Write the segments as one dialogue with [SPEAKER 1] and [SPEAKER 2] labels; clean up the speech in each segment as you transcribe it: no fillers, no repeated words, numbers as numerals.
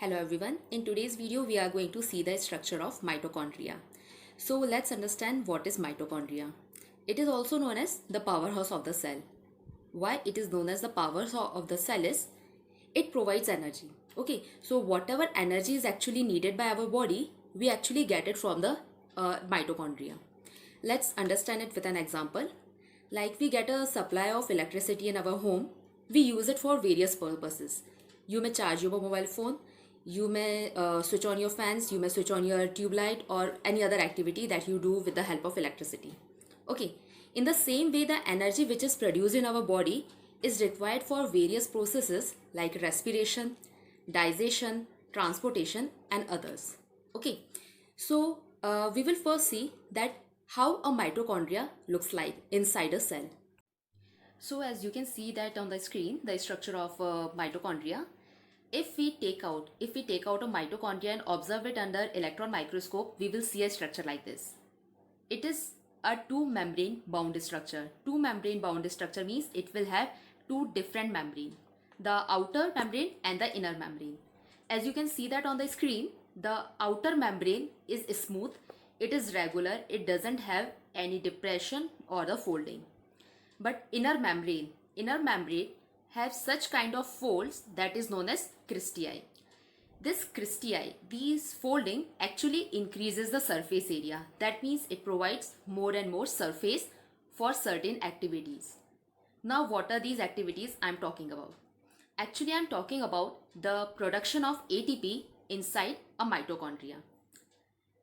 [SPEAKER 1] Hello everyone. In today's video, we are going to see the structure of mitochondria. So let's understand what is mitochondria. It is also known as the powerhouse of the cell. Why it is known as the powerhouse of the cell is it provides energy. Okay, so whatever energy is actually needed by our body, we actually get it from the mitochondria. Let's understand it with an example. Like we get a supply of electricity in our home, we use it for various purposes. You may charge your mobile phone, you may switch on your fans, you may switch on your tube light or any other activity that you do with the help of electricity. Okay, in the same way, the energy which is produced in our body is required for various processes like respiration, digestion, transportation, and others. Okay, so we will first see that how a mitochondria looks like inside a cell. So as you can see that on the screen, the structure of mitochondria. If we take out a mitochondria and observe it under electron microscope, we will see a structure like this. It is a two membrane bound structure. Two membrane bound structure means it will have two different membrane, the outer membrane and the inner membrane. As you can see that on the screen, the outer membrane is smooth, it is regular, it doesn't have any depression or the folding. But inner membrane have such kind of folds that is known as cristae. This cristae, these folding actually increases the surface area. That means it provides more and more surface for certain activities. Now what are these activities I'm talking about? Actually, I'm talking about the production of ATP inside a mitochondria.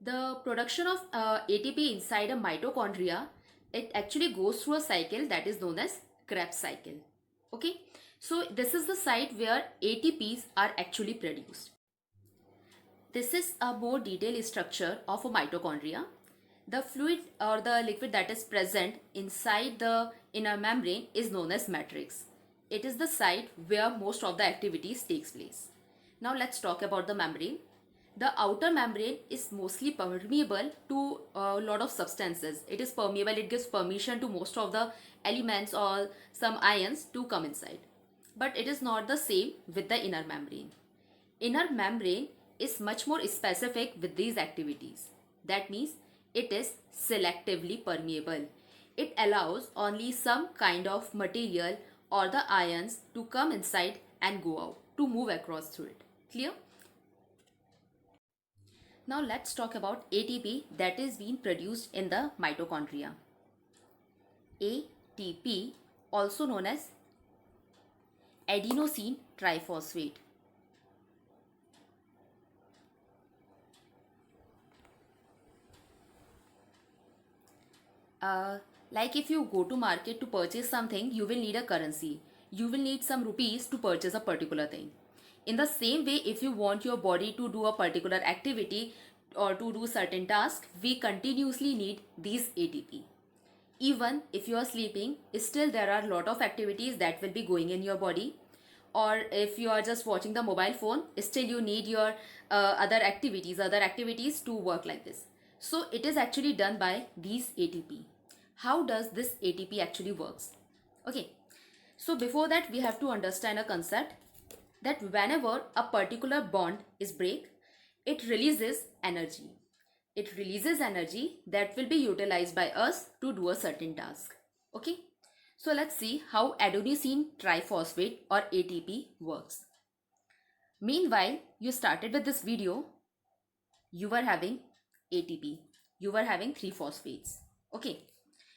[SPEAKER 1] The production of ATP inside a mitochondria, it actually goes through a cycle that is known as Krebs cycle. Okay, so this is the site where ATPs are actually produced. This is a more detailed structure of a mitochondria. The fluid or the liquid that is present inside the inner membrane is known as matrix. It is the site where most of the activities takes place. Now let's talk about the membrane. The outer membrane is mostly permeable to a lot of substances. It is permeable, it gives permission to most of the elements or some ions to come inside. But it is not the same with the inner membrane. Inner membrane is much more specific with these activities. That means it is selectively permeable. It allows only some kind of material or the ions to come inside and go out, to move across through it. Clear? Now let's talk about ATP that is being produced in the mitochondria. ATP, also known as adenosine triphosphate. Like if you go to market to purchase something, you will need a currency. You will need some rupees to purchase a particular thing. In the same way, if you want your body to do a particular activity or to do certain task, we continuously need these ATP. Even if you are sleeping, still there are a lot of activities that will be going in your body. Or if you are just watching the mobile phone, still you need your other activities to work like this. So it is actually done by these ATP. How does this ATP actually works? Okay, so before that we have to understand a concept that whenever a particular bond is break, it releases energy. It releases energy that will be utilized by us to do a certain task. Okay, so let's see how adenosine triphosphate or ATP works. Meanwhile, you started with this video, you were having ATP, you were having 3 phosphates. Okay,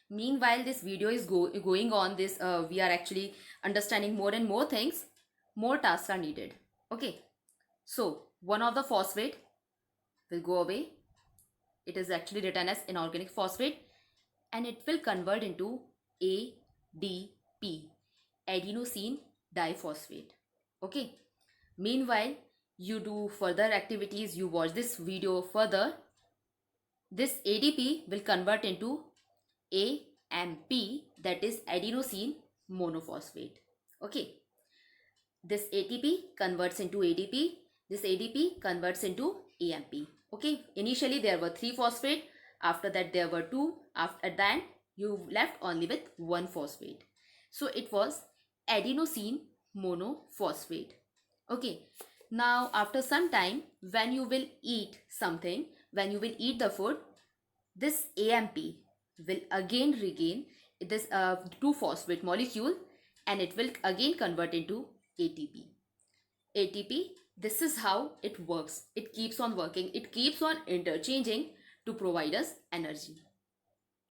[SPEAKER 1] meanwhile this video is going on, this we are actually understanding more and more things, more tasks are needed. Okay, so one of the phosphate will go away. It is actually written as inorganic phosphate and it will convert into ADP, adenosine diphosphate. Okay, meanwhile you do further activities, you watch this video further, this ADP will convert into AMP, that is adenosine monophosphate. Okay, this ATP converts into ADP, this ADP converts into AMP. Okay, initially there were 3 phosphate, after that there were 2, after that you left only with 1 phosphate. So it was adenosine monophosphate. Okay, Now, after some time, when you will eat something, when you will eat the food, this AMP will again regain this 2-phosphate molecule, and it will again convert into ATP. ATP, this is how it works. It keeps on working. It keeps on interchanging to provide us energy.